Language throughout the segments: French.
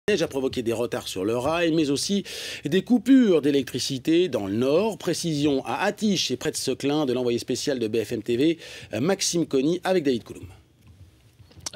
neige a provoqué des retards sur le rail, mais aussi des coupures d'électricité dans le nord. Précision à Attiches et près de Seclin de l'envoyé spécial de BFM TV, Maxime Conny, avec David Couloum.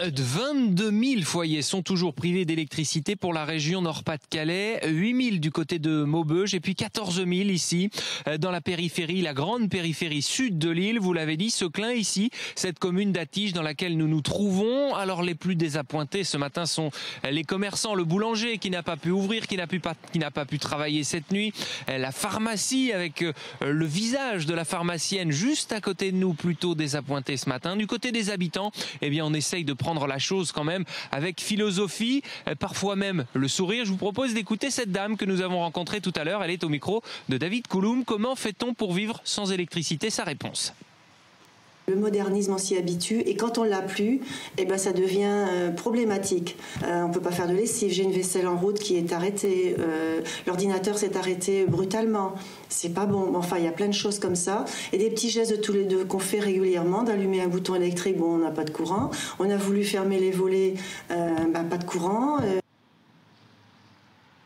22 000 foyers sont toujours privés d'électricité pour la région Nord-Pas-de-Calais, 8 000 du côté de Maubeuge et puis 14 000 ici dans la périphérie, la grande périphérie sud de l'île. Vous l'avez dit, Seclin ici, cette commune d'Attiches dans laquelle nous nous trouvons. Alors les plus désappointés ce matin sont les commerçants, le boulanger qui n'a pas pu ouvrir, qui n'a pas pu travailler cette nuit, la pharmacie avec le visage de la pharmacienne juste à côté de nous, plutôt désappointé ce matin. Du côté des habitants, eh bien on essaye de prendre la chose quand même avec philosophie, parfois même le sourire. Je vous propose d'écouter cette dame que nous avons rencontrée tout à l'heure. Elle est au micro de David Couloum. Comment fait-on pour vivre sans électricité? Sa réponse. Le modernisme, on s'y habitue et quand on l'a plus, eh ben ça devient problématique. On peut pas faire de lessive. J'ai une vaisselle en route qui est arrêtée. L'ordinateur s'est arrêté brutalement. C'est pas bon. Enfin, il y a plein de choses comme ça. Et des petits gestes de tous les deux qu'on fait régulièrement, d'allumer un bouton électrique, bon, on n'a pas de courant. On a voulu fermer les volets, pas de courant.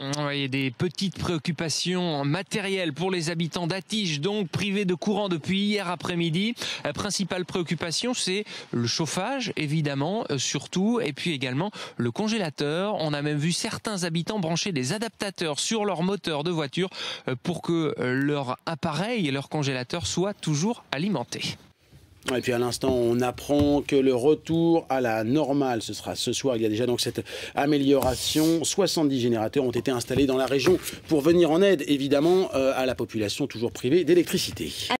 Il y a des petites préoccupations matérielles pour les habitants d'Attiches, donc privés de courant depuis hier après-midi. Principale préoccupation, c'est le chauffage, évidemment, surtout, et puis également le congélateur. On a même vu certains habitants brancher des adaptateurs sur leur moteur de voiture pour que leur appareil et leur congélateur soient toujours alimentés. Et puis à l'instant, on apprend que le retour à la normale, ce sera ce soir. Il y a déjà donc cette amélioration. 70 générateurs ont été installés dans la région pour venir en aide, évidemment, à la population toujours privée d'électricité.